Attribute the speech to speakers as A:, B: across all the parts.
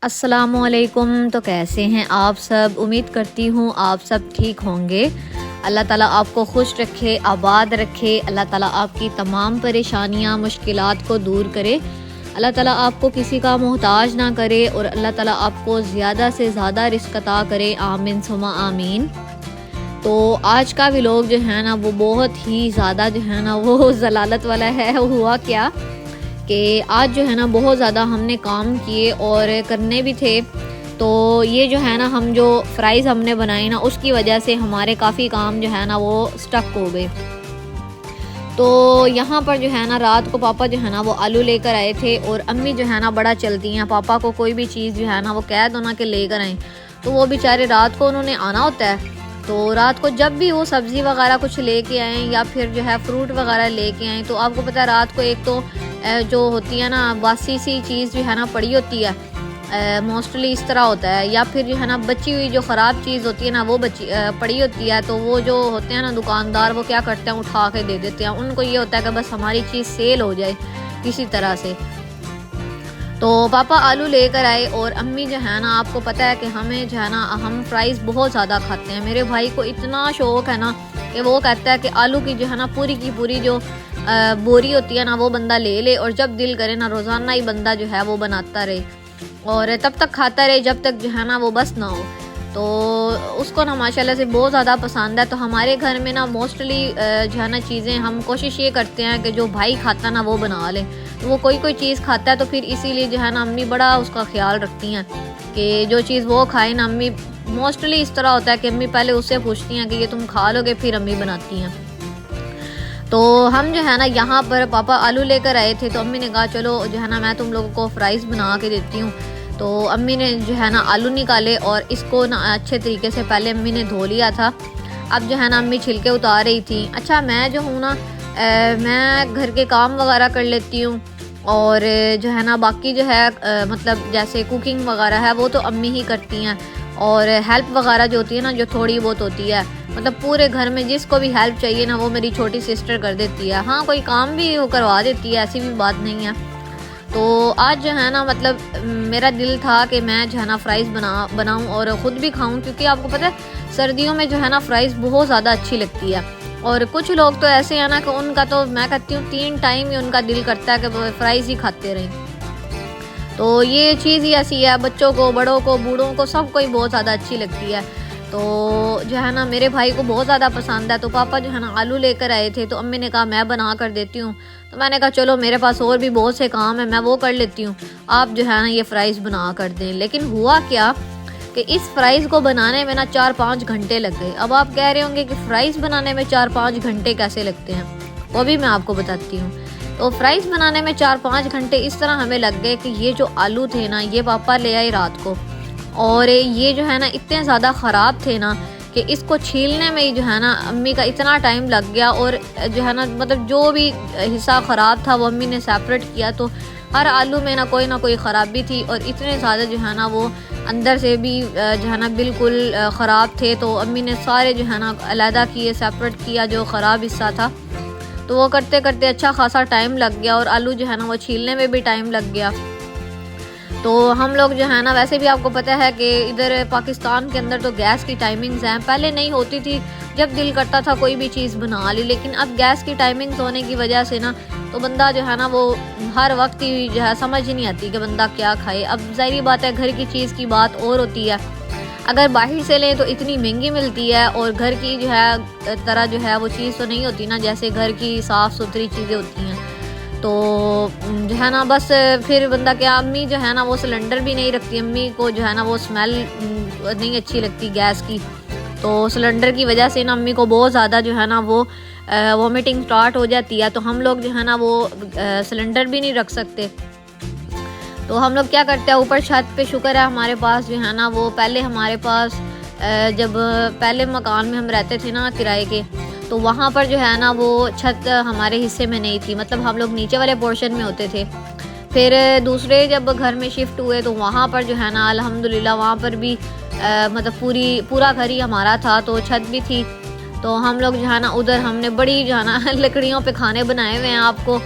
A: अस्सलामुअलैकुम। तो कैसे हैं आप सब? उम्मीद करती हूँ आप सब ठीक होंगे। अल्लाह ताला आपको खुश रखे, आबाद रखे। अल्लाह ताला आपकी तमाम परेशानियाँ, मुश्किलात को दूर करे। अल्लाह ताला आपको किसी का मोहताज ना करे और अल्लाह ताला आपको ज़्यादा से ज़्यादा रिज़्क़ अता करे। आमीन सुम्मा आमीन। तो आज का व्लॉग जो है ना वो बहुत ही ज़्यादा जो है ना वो ज़लालत वाला है। हुआ क्या कि आज जो है ना बहुत ज़्यादा हमने काम किए और करने भी थे। तो ये जो है ना हम जो फ्राइज़ हमने बनाई ना उसकी वजह से हमारे काफ़ी काम जो है ना वो स्टक हो गए। तो यहाँ पर जो है ना रात को पापा जो है ना वो आलू लेकर आए थे और अम्मी जो है ना बड़ा चलती हैं। पापा को कोई भी चीज़ जो है ना वो कह दो ना कि लेकर आएँ तो वो बेचारे रात को उन्होंने आना होता है। तो रात को जब भी वो सब्ज़ी वगैरह कुछ लेके आएँ या फिर जो है फ्रूट वगैरह लेके आएँ तो आपको पता है रात को एक तो जो होती है ना बासी सी चीज़ जो है ना पड़ी होती है, मोस्टली इस तरह होता है, या फिर जो है ना बची हुई जो ख़राब चीज़ होती है ना वो पड़ी होती है। तो वो जो होते हैं ना दुकानदार वो क्या करते हैं उठा के दे देते हैं। उनको ये होता है कि बस हमारी चीज़ सेल हो जाए किसी तरह से। तो पापा आलू लेकर आए और अम्मी जो है ना आपको पता है कि हमें जो है ना हम फ्राइज़ बहुत ज़्यादा खाते हैं। मेरे भाई को इतना शौक़ है ना कि वो कहता है कि आलू की जो है ना पूरी की पूरी जो बोरी होती है ना वो बंदा ले ले और जब दिल करे ना रोज़ाना ही बंदा जो है वो बनाता रहे और तब तक खाता रहे जब तक जो है ना वो बस ना हो। तो उसको ना माशाल्लाह से बहुत ज़्यादा पसंद है। तो हमारे घर में ना मोस्टली जो है ना चीज़ें हम कोशिश ये करते हैं कि जो भाई खाता ना वो बना ले। तो वो कोई चीज़ खाता है तो फिर इसीलिए जो है ना अम्मी बड़ा उसका ख्याल रखती हैं कि जो चीज़ वो खाए ना। अम्मी मोस्टली इस तरह होता है कि अम्मी पहले उससे पूछती हैं कि ये तुम खा लोगे, फिर अम्मी बनाती हैं। तो हम जो है ना यहाँ पर पापा आलू लेकर आए थे तो अम्मी ने कहा चलो जो है ना मैं तुम लोगों को फ्राइज़ बना के देती हूँ। तो अम्मी ने जो है ना आलू निकाले और इसको ना अच्छे तरीके से पहले अम्मी ने धो लिया था। अब जो है ना अम्मी छिलके उतार रही थी। अच्छा मैं जो हूँ ना मैं घर के काम वगैरह कर लेती हूँ और जो है ना बाकी जो है मतलब जैसे कुकिंग वगैरह है वो तो अम्मी ही करती हैं और हेल्प वगैरह जो होती है ना जो थोड़ी बहुत होती है मतलब पूरे घर में जिसको भी हेल्प चाहिए ना वो मेरी छोटी सिस्टर कर देती है। हाँ कोई काम भी वो करवा देती है, ऐसी भी बात नहीं है। तो आज जो है ना मतलब मेरा दिल था कि मैं जो है ना फ्राइज़ बनाऊं और ख़ुद भी खाऊं, क्योंकि आपको पता है सर्दियों में जो है ना फ्राइज़ बहुत ज़्यादा अच्छी लगती है। और कुछ लोग तो ऐसे हैं ना कि उनका तो मैं कहती हूँ 3 टाइम ही उनका दिल करता है कि वो फ्राइज़ ही खाते रहें। तो ये चीज़ ही ऐसी है, बच्चों को, बड़ों को, बूढ़ों को, सबको ही बहुत ज़्यादा अच्छी लगती है। तो जो है ना मेरे भाई को बहुत ज़्यादा पसंद है। तो पापा जो है ना आलू लेकर आए थे तो अम्मी ने कहा मैं बना कर देती हूँ। तो मैंने कहा चलो मेरे पास और भी बहुत से काम है, मैं वो कर लेती हूँ, आप जो है ना ये फ्राइज़ बना कर दें। लेकिन हुआ क्या कि इस फ्राइज़ को बनाने में ना 4-5 घंटे लग गए। अब आप कह रहे होंगे कि फ़्राइज़ बनाने में 4-5 घंटे कैसे लगते हैं, वो भी मैं आपको बताती हूँ। तो फ्राइज़ बनाने में 4-5 घंटे इस तरह हमें लग गए कि ये जो आलू थे ना ये पापा ले आए रात को और ये जो है ना इतने ज़्यादा ख़राब थे ना कि इसको छीलने में ही जो है ना अम्मी का इतना टाइम लग गया। और जो है ना मतलब जो भी हिस्सा ख़राब था वो अम्मी ने सेपरेट किया। तो हर आलू में ना कोई ख़राबी थी और इतने ज़्यादा जो है ना वो अंदर से भी जो है ना बिल्कुल ख़राब थे। तो अम्मी ने सारे जो है ना अलहदा किए, सेपरेट किया जो ख़राब हिस्सा था। तो वो करते करते अच्छा खासा टाइम लग गया और आलू जो है ना वो छीलने में भी टाइम लग गया। तो हम लोग जो है ना वैसे भी आपको पता है कि इधर पाकिस्तान के अंदर तो गैस की टाइमिंग्स हैं, पहले नहीं होती थी, जब दिल करता था कोई भी चीज़ बना ली। लेकिन अब गैस की टाइमिंग्स होने की वजह से ना तो बंदा जो है ना वो हर वक्त ही जो है समझ ही नहीं आती कि बंदा क्या खाए। अब ज़ाहिर बात है घर की चीज़ की बात और होती है, अगर बाहर से लें तो इतनी महंगी मिलती है और घर की जो है तरह जो है वो चीज़ तो नहीं होती ना, जैसे घर की साफ़ सुथरी चीज़ें होती हैं। तो जो है ना बस फिर बंदा क्या, अम्मी जो है ना वो सिलेंडर भी नहीं रखती, अम्मी को जो है ना वो स्मेल नहीं अच्छी लगती गैस की। तो सिलेंडर की वजह से ना अम्मी को बहुत ज़्यादा जो है ना वो वॉमिटिंग स्टार्ट हो जाती है। तो हम लोग जो है ना वो सिलेंडर भी नहीं रख सकते। तो हम लोग क्या करते हैं ऊपर छत पे, शुक्र है हमारे पास जो है ना वो पहले हमारे पास जब पहले मकान में हम रहते थे ना किराए के, तो वहाँ पर जो है ना वो छत हमारे हिस्से में नहीं थी, मतलब हम लोग नीचे वाले पोर्शन में होते थे। फिर दूसरे जब घर में शिफ्ट हुए तो वहाँ पर जो है ना अल्हम्दुलिल्लाह वहाँ पर भी मतलब पूरा घर ही हमारा था, तो छत भी थी। तो हम लोग जो है ना उधर हमने बड़ी जो है ना लकड़ियों पे खाने बनाए हुए हैं। आपको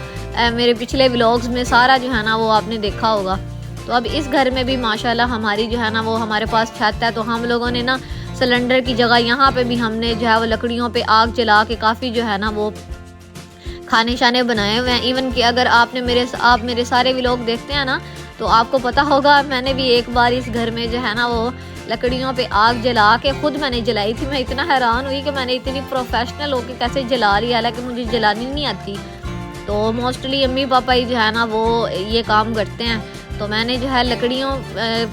A: मेरे पिछले व्लॉग्स में सारा जो है ना वो आपने देखा होगा। तो अब इस घर में भी माशाल्लाह हमारी जो है ना वो हमारे पास छत है, तो हम लोगों ने ना सिलेंडर की जगह यहाँ पे भी हमने जो है वो लकड़ियों पे आग जला के काफ़ी जो है ना वो खाने शाने बनाए हुए हैं। इवन कि अगर आप मेरे सारे व्लॉग देखते हैं ना तो आपको पता होगा मैंने भी एक बार इस घर में जो है ना वो लकड़ियों पे आग जला के खुद मैंने जलाई थी। मैं इतना हैरान हुई कि मैंने इतनी प्रोफेशनल होकर कैसे जला लिया, हालांकि मुझे जलानी नहीं आती। तो मोस्टली अम्मी पापा ही जो है ना वो ये काम करते हैं। तो मैंने जो है लकड़ियों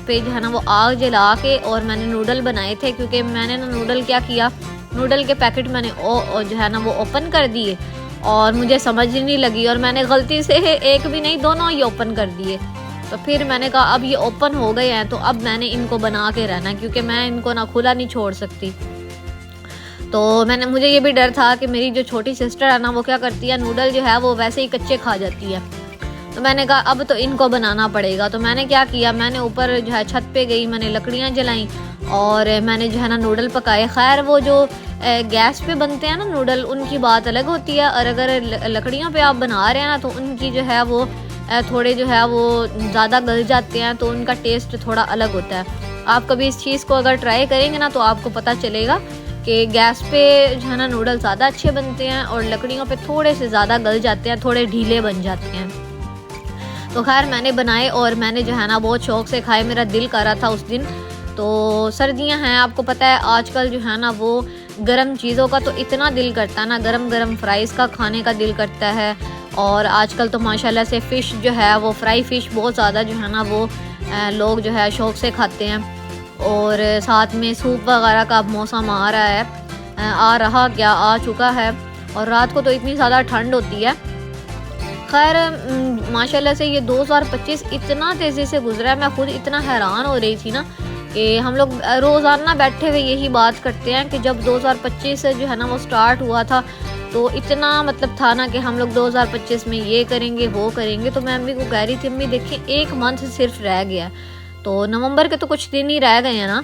A: पे जो है ना वो आग जला के और मैंने नूडल बनाए थे, क्योंकि मैंने ना नूडल क्या किया, नूडल के पैकेट मैंने जो है ना वो ओपन कर दिए और मुझे समझ ही नहीं लगी और मैंने गलती से एक भी नहीं दोनों ही ओपन कर दिए। तो फिर मैंने कहा अब ये ओपन हो गए हैं तो अब मैंने इनको बना के रहना, क्योंकि मैं इनको ना खुला नहीं छोड़ सकती। तो मुझे ये भी डर था कि मेरी जो छोटी सिस्टर है ना वो क्या करती है, नूडल जो है वो वैसे ही कच्चे खा जाती है। तो मैंने कहा अब तो इनको बनाना पड़ेगा। तो मैंने क्या किया, मैंने ऊपर जो है छत पे गई, मैंने लकड़ियाँ जलाई और मैंने जो है ना नूडल पकाए। खैर वो जो गैस पे बनते हैं ना नूडल, उनकी बात अलग होती है, और अगर लकड़ियों पे आप बना रहे हैं ना तो उनकी जो है वो थोड़े जो है वो ज़्यादा गल जाते हैं, तो उनका टेस्ट थोड़ा अलग होता है। आप कभी इस चीज़ को अगर ट्राई करेंगे ना तो आपको पता चलेगा कि गैस पे जो है ना नूडल ज़्यादा अच्छे बनते हैं और लकड़ियों पे थोड़े से ज़्यादा गल जाते हैं, थोड़े ढीले बन जाते हैं। तो खैर मैंने बनाए और मैंने जो है ना बहुत शौक़ से खाए, मेरा दिल कर रहा था उस दिन। तो सर्दियां हैं, आपको पता है आजकल जो है ना वो गर्म चीज़ों का तो इतना दिल करता है ना, गरम गरम फ्राइज़ का खाने का दिल करता है। और आजकल तो माशाल्लाह से फ़िश जो है वो फ्राई फ़िश बहुत ज़्यादा जो है ना वो लोग जो है शौक़ से खाते हैं। और साथ में सूप वगैरह का मौसम आ रहा है, आ चुका है, और रात को तो इतनी ज़्यादा ठंड होती है। खैर माशाल्लाह से ये 2025 इतना तेज़ी से गुजरा है, मैं खुद इतना हैरान हो रही थी ना कि हम लोग रोज़ाना बैठे हुए यही बात करते हैं कि जब 2025 जो है ना वो स्टार्ट हुआ था तो इतना मतलब था ना कि हम लोग 2025 में ये करेंगे वो करेंगे। तो मैं अम्मी को कह रही थी, अम्मी देखिए 1 मंथ सिर्फ रह गया है, तो नवंबर के तो कुछ दिन ही रह गए हैं ना,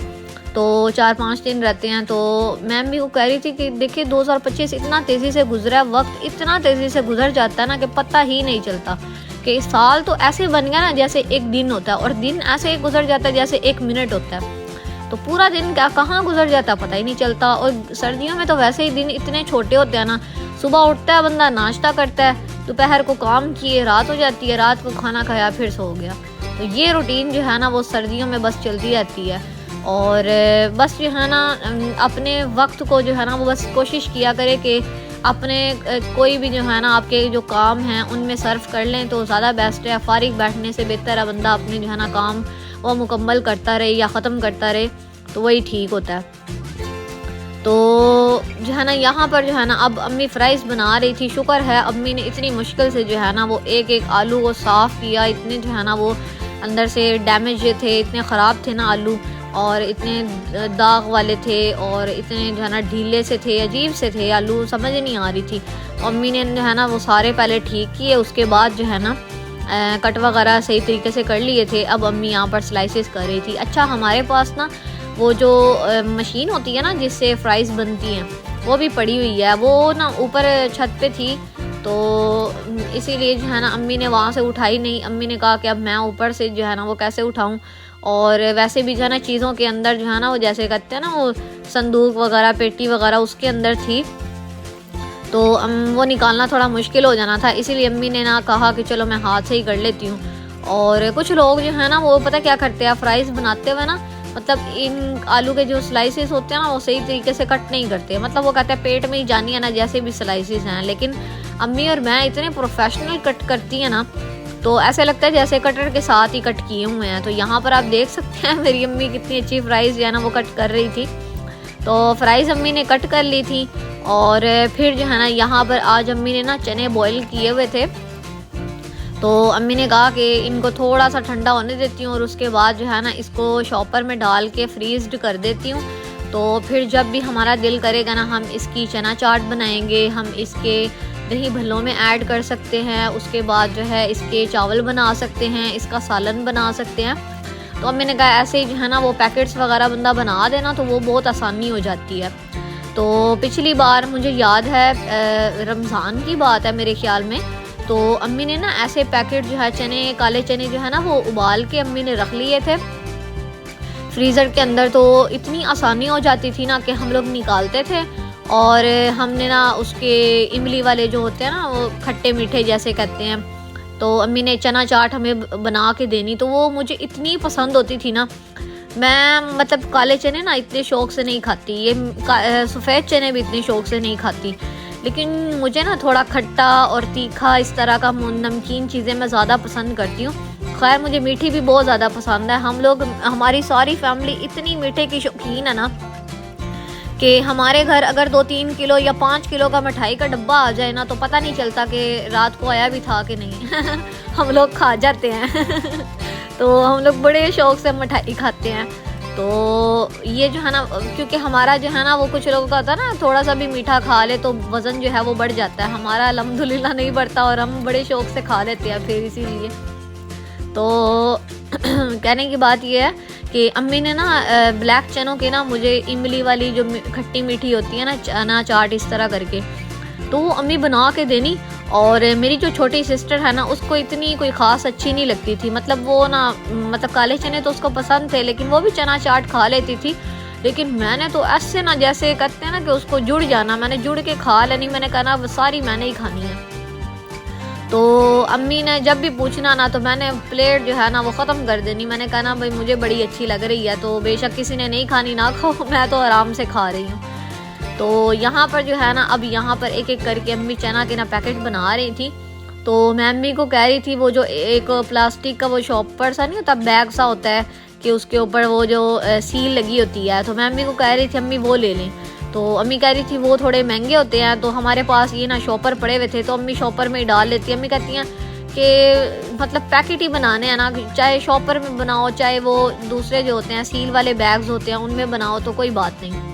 A: तो 4-5 दिन रहते हैं। तो मैं अम्मी को कह रही थी कि देखिए 2025 इतना तेज़ी से गुजरा है, वक्त इतना तेज़ी से गुजर जाता है ना कि पता ही नहीं चलता कि साल तो ऐसे बन गया ना जैसे एक दिन होता है, और दिन ऐसे ही गुजर जाता है जैसे 1 मिनट होता है। तो पूरा दिन कहाँ गुजर जाता है पता ही नहीं चलता। और सर्दियों में तो वैसे ही दिन इतने छोटे होते हैं ना, सुबह उठता है बंदा, नाश्ता करता है, दोपहर को काम किए, रात हो जाती है, रात को खाना खाया, फिर सो गया। तो ये रूटीन जो है ना वो सर्दियों में बस चलती रहती है। और बस जो है ना अपने वक्त को जो है ना वो बस कोशिश किया करे कि अपने कोई भी जो है ना आपके जो काम हैं उनमें सर्व कर लें तो ज़्यादा बेस्ट है। फारिग बैठने से बेहतर है बंदा अपने जो है ना काम वो मुकम्मल करता रहे या ख़त्म करता रहे, तो वही ठीक होता है। तो जो है ना यहाँ पर जो है ना अब अम्मी फ्राइज़ बना रही थी। शुक्र है अम्मी ने इतनी मुश्किल से जो है ना वो एक एक आलू को साफ़ किया। इतने जो है ना वो अंदर से डैमेज थे, इतने ख़राब थे ना आलू, और इतने दाग वाले थे, और इतने जो है ना ढीले से थे, अजीब से थे आलू, समझ नहीं आ रही थी। तो अम्मी ने जो है ना वो सारे पहले ठीक किए, उसके बाद जो है ना कट वगैरह सही तरीके से कर लिए थे। अब अम्मी यहाँ पर स्लाइसेस कर रही थी। अच्छा हमारे पास ना वो जो मशीन होती है ना जिससे फ्राइज़ बनती हैं वो भी पड़ी हुई है, वो ना ऊपर छत पे थी, तो इसीलिए जो है ना अम्मी ने वहाँ से उठाई नहीं। अम्मी ने कहा कि अब मैं ऊपर से जो है ना वो कैसे उठाऊँ, और वैसे भी जो है ना चीज़ों के अंदर जो है ना वो जैसे कहते हैं ना वो संदूक वगैरह पेटी वगैरह उसके अंदर थी, तो वो निकालना थोड़ा मुश्किल हो जाना था। इसीलिए अम्मी ने ना कहा कि चलो मैं हाथ से ही कर लेती हूँ। और कुछ लोग जो है ना वो पता क्या करते हैं, फ्राइज़ बनाते हुए ना मतलब इन आलू के जो स्लाइसेस होते हैं ना वो सही तरीके से कट नहीं करते, मतलब वो कहते हैं पेट में ही जानी है ना जैसे भी स्लाइसेस हैं। लेकिन अम्मी और मैं इतने प्रोफेशनल कट करती हैं ना, तो ऐसे लगता है जैसे कटर के साथ ही कट किए हुए हैं। तो यहाँ पर आप देख सकते हैं मेरी अम्मी कितनी अच्छी फ्राइज़ जो है ना वो कट कर रही थी। तो फ्राइज़ अम्मी ने कट कर ली थी, और फिर जो है ना यहाँ पर आज अम्मी ने ना चने बॉईल किए हुए थे, तो अम्मी ने कहा कि इनको थोड़ा सा ठंडा होने देती हूँ और उसके बाद जो है ना इसको शॉपर में डाल के फ्रीज़ड कर देती हूँ। तो फिर जब भी हमारा दिल करेगा ना हम इसकी चना चाट बनाएंगे, हम इसके दही भल्लों में ऐड कर सकते हैं, उसके बाद जो है इसके चावल बना सकते हैं, इसका सालन बना सकते हैं। तो अम्मी ने कहा ऐसे ही जो है ना वो पैकेट्स वगैरह बंदा बना देना तो वो बहुत आसानी हो जाती है। तो पिछली बार मुझे याद है रमज़ान की बात है मेरे ख्याल में, तो अम्मी ने ना ऐसे पैकेट जो है चने, काले चने जो है ना वो उबाल के अम्मी ने रख लिए थे फ्रीज़र के अंदर। तो इतनी आसानी हो जाती थी ना कि हम लोग निकालते थे और हमने ना उसके इमली वाले जो होते हैं ना वो खट्टे मीठे जैसे कहते हैं, तो अम्मी ने चना चाट हमें बना के देनी। तो वो मुझे इतनी पसंद होती थी ना, मैं मतलब काले चने ना इतने शौक़ से नहीं खाती, ये सफ़ेद चने भी इतने शौक़ से नहीं खाती, लेकिन मुझे ना थोड़ा खट्टा और तीखा इस तरह का नमकीन चीज़ें मैं ज़्यादा पसंद करती हूँ। खैर मुझे मीठी भी बहुत ज़्यादा पसंद है। हम लोग, हमारी सारी फैमिली इतनी मीठे की शौकीन है ना कि हमारे घर अगर 2-3 किलो या 5 किलो का मिठाई का डब्बा आ जाए ना तो पता नहीं चलता कि रात को आया भी था कि नहीं हम लोग खा जाते हैं तो हम लोग बड़े शौक़ से मिठाई खाते हैं। तो ये जो है ना, क्योंकि हमारा जो है ना वो कुछ लोगों का होता है ना थोड़ा सा भी मीठा खा ले तो वज़न जो है वो बढ़ जाता है, हमारा अल्हम्दुलिल्लाह नहीं बढ़ता और हम बड़े शौक़ से खा लेते हैं फिर इसीलिए। तो कहने की बात ये है कि अम्मी ने ना ब्लैक चनों के ना मुझे इमली वाली जो खट्टी मीठी होती है ना चना चाट इस तरह करके, तो वो अम्मी बना के देनी। और मेरी जो छोटी सिस्टर है ना उसको इतनी कोई ख़ास अच्छी नहीं लगती थी, मतलब वो ना मतलब काले चने तो उसको पसंद थे लेकिन वो भी चना चाट खा लेती थी, लेकिन मैंने तो ऐसे ना जैसे कहते हैं ना कि उसको जुड़ जाना, मैंने जुड़ के खा लेनी, मैंने कहा ना वो सारी मैंने ही खानी है। तो अम्मी ने जब भी पूछना ना तो मैंने प्लेट जो है ना वो ख़त्म कर देनी, मैंने कहा ना भाई मुझे बड़ी अच्छी लग रही है, तो बेशक किसी ने नहीं खानी ना खाओ, मैं तो आराम से खा रही हूँ। तो यहाँ पर जो है ना अब यहाँ पर एक एक करके अम्मी चना के ना पैकेट बना रही थी। तो मैं अम्मी को कह रही थी वो जो एक प्लास्टिक का वो शॉपर सा नहीं होता, बैग सा होता है कि उसके ऊपर वो जो सील लगी होती है, तो मैं अम्मी को कह रही थी अम्मी वो ले लें। तो अम्मी कह रही थी वो थोड़े महंगे होते हैं, तो हमारे पास ये ना शॉपर पड़े हुए थे तो अम्मी शॉपर में ही डाल लेती है। अम्मी कहती हैं कि मतलब पैकेट ही बनाने हैं ना, चाहे शॉपर में बनाओ चाहे वो दूसरे जो होते हैं सील वाले बैग्स होते हैं उनमें बनाओ तो कोई बात नहीं।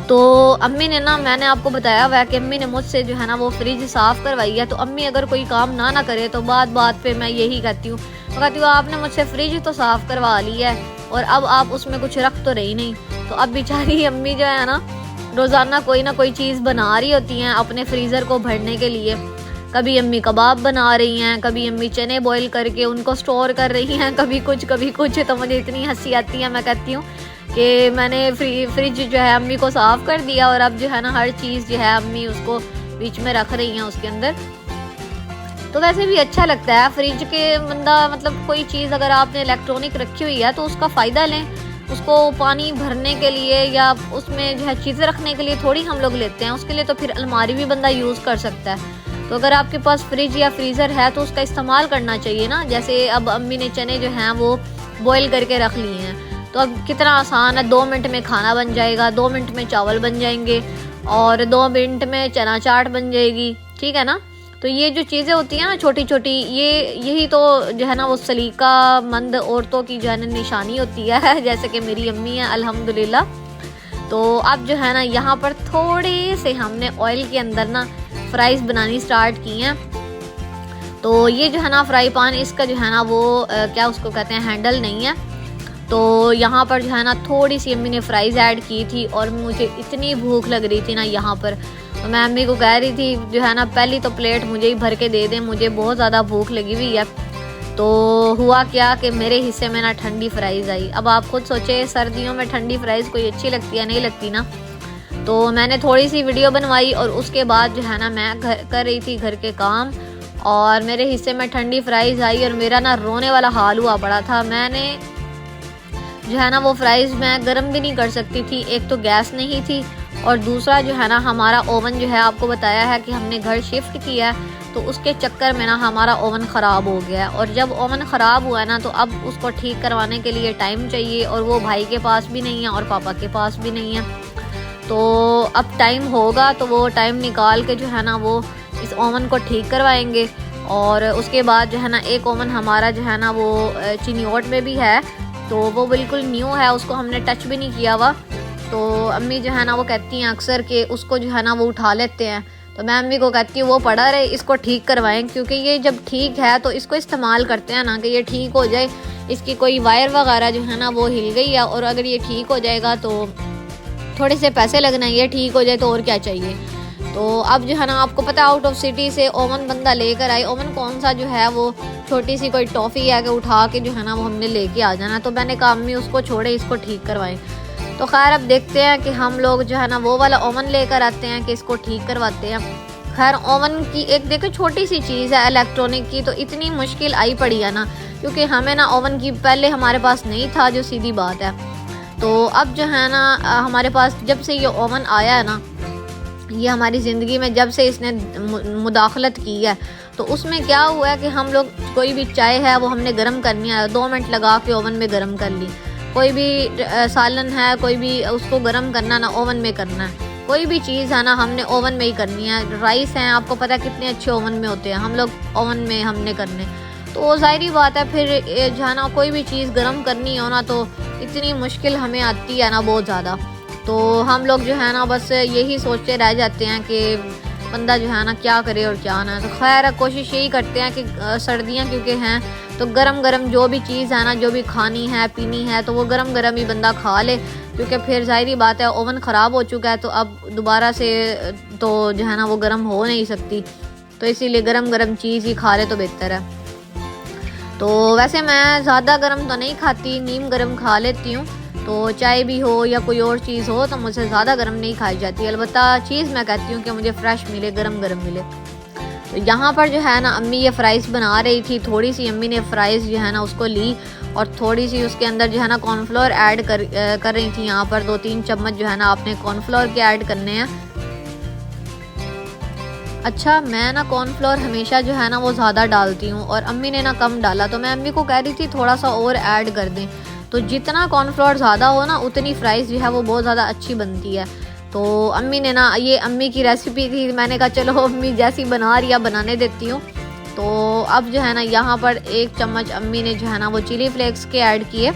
A: तो अम्मी ने ना, मैंने आपको बताया हुआ है कि अम्मी ने मुझसे जो है ना वो फ्रिज साफ़ करवाई है। तो अम्मी अगर कोई काम ना करे तो बात पे मैं यही कहती हूँ, कहती हूँ आपने मुझसे फ्रिज तो साफ़ करवा ली है और अब आप उसमें कुछ रख तो रही नहीं। तो अब बेचारी अम्मी जो है ना रोज़ाना कोई ना कोई चीज़ बना रही होती हैं अपने फ्रीज़र को भरने के लिए। कभी अम्मी कबाब बना रही हैं, कभी अम्मी चने बॉईल करके उनको स्टोर कर रही हैं, कभी कुछ। तो मुझे इतनी हंसी आती है, मैं कहती हूँ कि मैंने फ्रिज जो है अम्मी को साफ़ कर दिया और अब जो है ना हर चीज़ जो है अम्मी उसको बीच में रख रही हैं उसके अंदर। तो वैसे भी अच्छा लगता है फ्रिज के बंदा, मतलब कोई चीज़ अगर आपने इलेक्ट्रॉनिक रखी हुई है तो उसका फ़ायदा लें, उसको पानी भरने के लिए या उसमें जो है चीज़ें रखने के लिए थोड़ी हम लोग लेते हैं, उसके लिए तो फिर अलमारी भी बंदा यूज़ कर सकता है। तो अगर आपके पास फ्रिज या फ्रीज़र है तो उसका इस्तेमाल करना चाहिए ना। जैसे अब अम्मी ने चने जो हैं वो बॉईल करके रख लिए हैं, तो अब कितना आसान है, 2 मिनट में खाना बन जाएगा, 2 मिनट में चावल बन जाएंगे और 2 मिनट में चना चाट बन जाएगी, ठीक है ना। तो ये जो चीज़ें होती हैं ना छोटी छोटी, यही तो जो है ना वो सलीकामंद औरतों की जो है ना निशानी होती है, जैसे कि मेरी अम्मी है अल्हम्दुलिल्लाह। तो अब जो है ना यहाँ पर थोड़े से हमने ऑयल के अंदर ना फ्राइज़ बनानी स्टार्ट की हैं। तो ये जो है ना फ्राई पैन, इसका जो है ना वो क्या उसको कहते हैं, हैंडल नहीं है। तो यहाँ पर जो है ना थोड़ी सी अम्मी ने फ्राइज़ ऐड की थी और मुझे इतनी भूख लग रही थी ना यहाँ पर, तो मैं अम्मी को कह रही थी जो है ना पहली तो प्लेट मुझे ही भर के दे दें, मुझे बहुत ज़्यादा भूख लगी हुई है। तो हुआ क्या कि मेरे हिस्से में ना ठंडी फ्राइज़ आई। अब आप खुद सोचे सर्दियों में ठंडी फ्राइज़ कोई अच्छी लगती है, नहीं लगती ना। तो मैंने थोड़ी सी वीडियो बनवाई और उसके बाद जो है ना मैं कर रही थी घर के काम और मेरे हिस्से में ठंडी फ्राइज़ आई और मेरा ना रोने वाला हाल हुआ पड़ा था। मैंने जो है ना वो फ्राइज़ मैं गर्म भी नहीं कर सकती थी, एक तो गैस नहीं थी और दूसरा जो है ना हमारा ओवन जो है, आपको बताया है कि हमने घर शिफ्ट किया है, तो उसके चक्कर में ना हमारा ओवन ख़राब हो गया। और जब ओवन ख़राब हुआ ना तो अब उसको ठीक करवाने के लिए टाइम चाहिए और वो भाई के पास भी नहीं है और पापा के पास भी नहीं है। तो अब टाइम होगा तो वो टाइम निकाल के जो है ना वो इस ओवन को ठीक करवाएंगे। और उसके बाद जो है ना एक ओवन हमारा जो है ना वो चिनियोट में भी है, तो वो बिल्कुल न्यू है, उसको हमने टच भी नहीं किया हुआ। तो अम्मी जो है ना वो कहती हैं अक्सर कि उसको जो है ना वो उठा लेते हैं, तो मैं अम्मी को कहती हूँ वो पड़ा रहे, इसको ठीक करवाएं, क्योंकि ये जब ठीक है तो इसको इस्तेमाल करते हैं ना कि ये ठीक हो जाए। इसकी कोई वायर वगैरह जो है ना वो हिल गई है और अगर ये ठीक हो जाएगा तो थोड़े से पैसे लगना है, ये ठीक हो जाए तो और क्या चाहिए। तो अब जो है ना आपको पता है आउट ऑफ सिटी से ओवन बंदा लेकर आए। ओवन कौन सा जो है वो छोटी सी कोई टॉफ़ी है कि उठा के जो है ना वो हमने लेके आ जाना। तो मैंने कहा अम्मी उसको छोड़े, इसको ठीक करवाएं। तो खैर अब देखते हैं कि हम लोग जो है ना वो वाला ओवन लेकर आते हैं कि इसको ठीक करवाते हैं। खैर ओवन की एक देखो छोटी सी चीज़ है इलेक्ट्रॉनिक की, तो इतनी मुश्किल आई पड़ी है ना, क्योंकि हमें ना ओवन की पहले हमारे पास नहीं था, जो सीधी बात है। तो अब जो है ना हमारे पास जब से ये ओवन आया है ना, ये हमारी ज़िंदगी में जब से इसने मुदाखलत की है, तो उसमें क्या हुआ है कि हम लोग कोई भी चाय है वो हमने गर्म करनी है, 2 मिनट लगा के ओवन में गर्म कर ली। कोई भी सालन है, कोई भी उसको गर्म करना ना ओवन में करना है। कोई भी चीज़ है ना हमने ओवन में ही करनी है। राइस हैं, आपको पता है कितने अच्छे ओवन में होते हैं, हम लोग ओवन में हमने करने। तो ज़ाहिरी बात है फिर जो है ना कोई भी चीज़ गर्म करनी हो ना तो इतनी मुश्किल हमें आती है ना बहुत ज़्यादा। तो हम लोग जो है ना बस यही सोचते रह जाते हैं कि बंदा जो है ना क्या करे और क्या ना। तो खैर कोशिश यही करते हैं कि सर्दियाँ क्योंकि हैं तो गरम गरम जो भी चीज़ है ना, जो भी खानी है पीनी है तो वो गरम गरम ही बंदा खा ले, क्योंकि फिर ज़ाहिरी बात है ओवन ख़राब हो चुका है तो अब दोबारा से तो जो है ना वो गर्म हो नहीं सकती। तो इसीलिए गरम गरम चीज़ ही खा ले तो बेहतर है। तो वैसे मैं ज़्यादा गरम तो नहीं खाती, नीम गरम खा लेती हूँ। तो चाय भी हो या कोई और चीज़ हो तो मुझसे ज़्यादा गर्म नहीं खाई जाती। अलबत्ता चीज़ मैं कहती हूँ कि मुझे फ़्रेश मिले, गरम गरम मिले। तो यहाँ पर जो है ना अम्मी ये फ़्राइज़ बना रही थी। थोड़ी सी अम्मी ने फ़्राइज़ जो है ना उसको ली और थोड़ी सी उसके अंदर जो है ना कॉर्नफ्लोर ऐड कर रही थी। यहाँ पर 2-3 चम्मच जो है ना आपने कॉर्नफ्लोर के ऐड करने हैं। अच्छा मैं ना कॉर्नफ्लोर हमेशा जो है ना वो ज़्यादा डालती हूँ और अम्मी ने ना कम डाला, तो मैं अम्मी को कह रही थी थोड़ा सा और ऐड कर दें। तो जितना कॉर्नफ्लोर ज़्यादा हो ना उतनी फ़्राइज़ जो है वो बहुत ज़्यादा अच्छी बनती है। तो अम्मी ने ना, ये अम्मी की रेसिपी थी, मैंने कहा चलो अम्मी जैसी बना रही है बनाने देती हूँ। तो अब जो है ना यहाँ पर 1 चम्मच अम्मी ने जो है ना वो चिली फ्लेक्स के ऐड किए।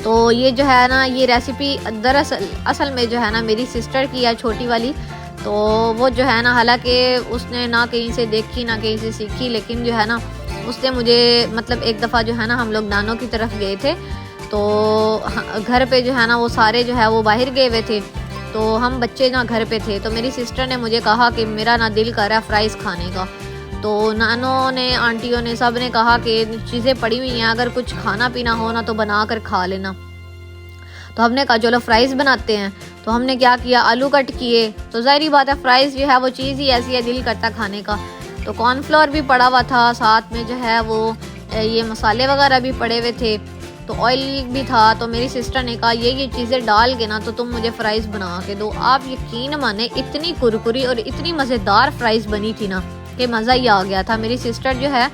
A: तो ये जो है ना ये रेसिपी दरअसल असल में जो है ना मेरी सिस्टर की है, छोटी वाली। तो वो जो है ना हालांकि उसने ना कहीं से देखी ना कहीं से सीखी, लेकिन जो है ना उसने मुझे मतलब एक दफ़ा जो है ना हम लोग नानों की तरफ गए थे, तो घर पे जो है ना वो सारे जो है वो बाहर गए हुए थे, तो हम बच्चे ना घर पे थे। तो मेरी सिस्टर ने मुझे कहा कि मेरा ना दिल कर रहा है फ़्राइज़ खाने का। तो नानों ने, आंटियों ने, सब ने कहा कि चीज़ें पड़ी हुई हैं, अगर कुछ खाना पीना हो ना तो बना कर खा लेना। तो हमने कहा चलो फ़्राइज़ बनाते हैं। तो हमने क्या किया, आलू कट किए। तो ज़ाहिरी बात है फ़्राइज़ जो है वो चीज़ ही ऐसी है, दिल करता खाने का। तो कॉर्नफ्लोर भी पड़ा हुआ था, साथ में जो है वो ये मसाले वगैरह भी पड़े हुए थे, तो ऑयल भी था। तो मेरी सिस्टर ने कहा ये चीज़ें डाल के ना तो तुम मुझे फ़्राइज़ बना के दो। आप यकीन माने इतनी कुरकुरी और इतनी मज़ेदार फ़्राइज़ बनी थी ना कि मज़ा ही आ गया था। मेरी सिस्टर जो है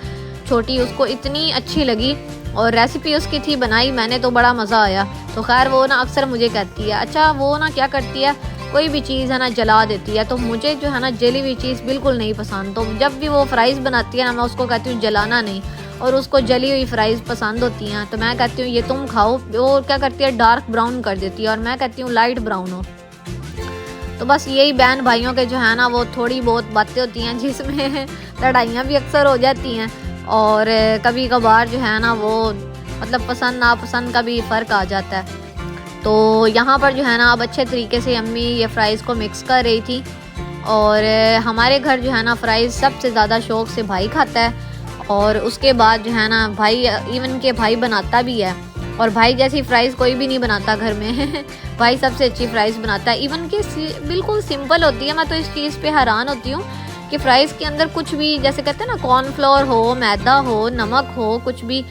A: छोटी, उसको इतनी अच्छी लगी और रेसिपी उसकी थी बनाई, मैंने तो बड़ा मज़ा आया। तो खैर वो ना अक्सर मुझे कहती है, अच्छा वो ना क्या करती है, कोई भी चीज़ है ना जला देती है। तो मुझे जो है ना जली हुई चीज़ बिल्कुल नहीं पसंद। तो जब भी वो फ़्राइज़ बनाती है ना मैं उसको कहती हूँ जलाना नहीं, और उसको जली हुई फ़्राइज़ पसंद होती हैं। तो मैं कहती हूँ ये तुम खाओ। वो क्या करती है, डार्क ब्राउन कर देती है और मैं कहती हूँ लाइट ब्राउन हो। तो बस यही बहन भाइयों के जो है ना वो थोड़ी बहुत बातें होती हैं जिसमें लड़ाइयाँ भी अक्सर हो जाती हैं, और कभी कभार जो है ना वो मतलब पसंद नापसंद का भी फ़र्क आ जाता है। तो यहाँ पर जो है ना अब अच्छे तरीके से अम्मी ये फ़्राइज़ को मिक्स कर रही थी। और हमारे घर जो है ना फ़्राइज़ सबसे ज़्यादा शौक़ से भाई खाता है, और उसके बाद जो है ना भाई, इवन के भाई बनाता भी है, और भाई जैसी फ़्राइज़ कोई भी नहीं बनाता घर में भाई सबसे अच्छी फ़्राइज़ बनाता है। इवन के बिल्कुल सिंपल होती है। मैं तो इस चीज़ पे हैरान होती हूँ कि फ़्राइज़ के अंदर कुछ भी, जैसे कहते हैं ना कॉर्नफ्लोर हो, मैदा हो, नमक हो, कुछ भी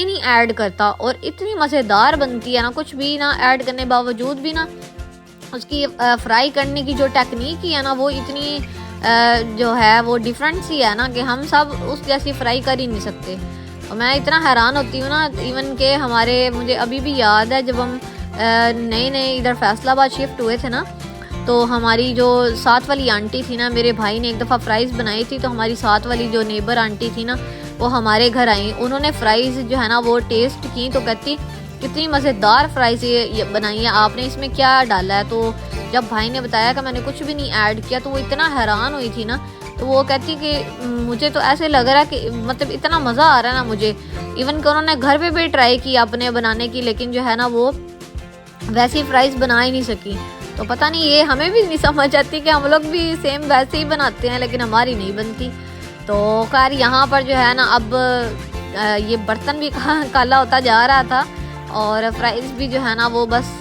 A: नहीं ऐड करता और इतनी मज़ेदार बनती है ना। कुछ भी ना ऐड करने बावजूद भी ना उसकी फ्राई करने की जो टेक्निक है ना वो इतनी जो है वो डिफरेंट सी है ना कि हम सब उस जैसी फ्राई कर ही नहीं सकते। और मैं इतना हैरान होती हूँ ना, इवन के हमारे, मुझे अभी भी याद है जब हम नए इधर फैसलाबाद शिफ्ट हुए थे ना, तो हमारी जो साथ वाली आंटी थी ना, मेरे भाई ने एक दफ़ा फ़्राइज़ बनाई थी। तो हमारी साथ वाली जो नेबर आंटी थी ना वो हमारे घर आई, उन्होंने फ़्राइज़ जो है ना वो टेस्ट की, तो कहती कितनी मज़ेदार फ़्राइज़ ये बनाई है आपने, इसमें क्या डाला है। तो जब भाई ने बताया कि मैंने कुछ भी नहीं ऐड किया तो वो इतना हैरान हुई थी ना। तो वो कहती कि मुझे तो ऐसे लग रहा है कि मतलब इतना मज़ा आ रहा है ना मुझे। इवन कि उन्होंने घर पे भी ट्राई की अपने बनाने की, लेकिन जो है ना वो वैसी फ़्राइज़ बना ही नहीं सकी। तो पता नहीं ये हमें भी नहीं समझ आती कि हम लोग भी सेम वैसे ही बनाते हैं, लेकिन हमारी नहीं बनती। तो खैर यहाँ पर जो है ना अब ये बर्तन भी काला होता जा रहा था और फ्राइज़ भी जो है ना वो बस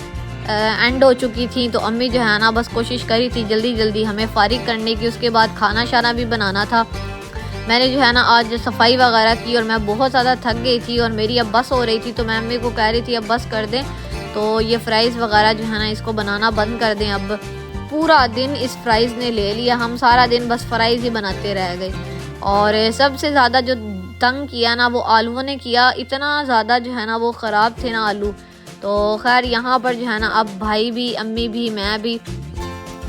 A: एंड हो चुकी थी। तो अम्मी जो है ना बस कोशिश करी थी जल्दी जल्दी हमें फारिग करने की, उसके बाद खाना शाना भी बनाना था। मैंने जो है ना आज सफाई वगैरह की और मैं बहुत ज़्यादा थक गई थी और मेरी अब बस हो रही थी, तो मैं अम्मी को कह रही थी अब बस कर दें, तो ये फ्राइज़ वगैरह जो है ना इसको बनाना बंद कर दें। अब पूरा दिन इस फ्राइज़ ने ले लिया, हम सारा दिन बस फ्राइज़ ही बनाते रह गए। और सबसे ज़्यादा जो तंग किया ना वो आलूओं ने किया, इतना ज़्यादा जो है ना वो ख़राब थे ना आलू। तो खैर यहाँ पर जो है ना अब भाई भी, अम्मी भी, मैं भी,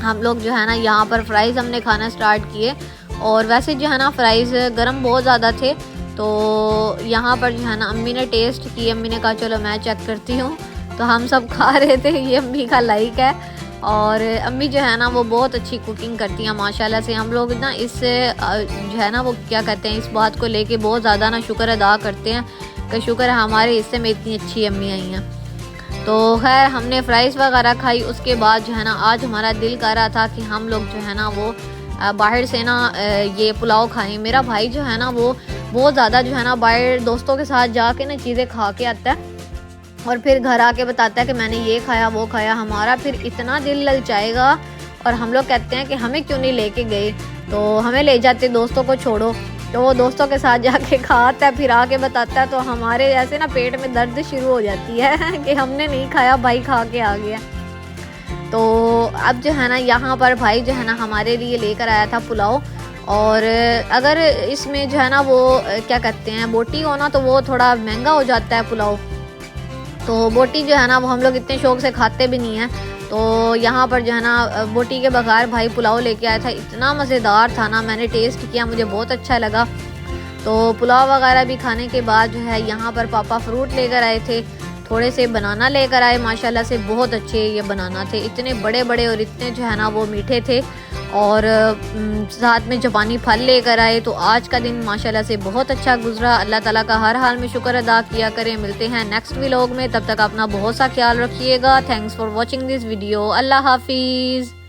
A: हम लोग जो है ना यहाँ पर फ्राइज़ हमने खाना स्टार्ट किए। और वैसे जो है ना फ्राइज़ गर्म बहुत ज़्यादा थे, तो यहाँ पर जो है ना अम्मी ने टेस्ट किए, अम्मी ने कहा चलो मैं चेक करती हूँ। तो हम सब खा रहे थे, ये अम्मी का लाइक है। और अम्मी जो है ना वो बहुत अच्छी कुकिंग करती हैं माशाल्लाह से। हम लोग ना इससे जो है ना वो क्या कहते हैं, इस बात को लेके बहुत ज़्यादा ना शुक्र अदा करते हैं कि शुक्र है हमारे हिस्से में इतनी अच्छी अम्मी आई हैं। तो खैर हमने फ्राइज़ वगैरह खाई, उसके बाद जो है ना आज हमारा दिल कर रहा था कि हम लोग जो है ना वो बाहर से ना ये पुलाव खाएं। मेरा भाई जो है ना वो बहुत ज़्यादा जो है ना बाहर दोस्तों के साथ जाके ना चीज़ें खा के आता है और फिर घर आके बताता है कि मैंने ये खाया वो खाया। हमारा फिर इतना दिल ललचाएगा और हम लोग कहते हैं कि हमें क्यों नहीं लेके गए, तो हमें ले जाते, दोस्तों को छोड़ो। तो वो दोस्तों के साथ जाके खाता है, फिर आके बताता है, तो हमारे ऐसे ना पेट में दर्द शुरू हो जाती है कि हमने नहीं खाया, भाई खा के आ गया। तो अब जो है ना यहाँ पर भाई जो है ना हमारे लिए लेकर आया था पुलाव। और अगर इसमें जो है ना वो क्या कहते हैं बोटी हो ना, तो वो थोड़ा महंगा हो जाता है पुलाव। तो बोटी जो है ना वो हम लोग इतने शौक से खाते भी नहीं हैं। तो यहाँ पर जो है ना बोटी के बगैर भाई पुलाव लेके आया था, इतना मज़ेदार था ना, मैंने टेस्ट किया, मुझे बहुत अच्छा लगा। तो पुलाव वगैरह भी खाने के बाद जो है यहाँ पर पापा फ्रूट लेकर आए थे, थोड़े से बनाना लेकर आए, माशाल्लाह से बहुत अच्छे ये बनाना थे, इतने बड़े बड़े और इतने जो है ना वो मीठे थे। और साथ में जापानी फल लेकर आए। तो आज का दिन माशाल्लाह से बहुत अच्छा गुजरा। अल्लाह ताला का हर हाल में शुक्र अदा किया करें। मिलते हैं नेक्स्ट व्लॉग में, तब तक अपना बहुत सा ख्याल रखिएगा। Thanks for watching this video. अल्लाह हाफिज़।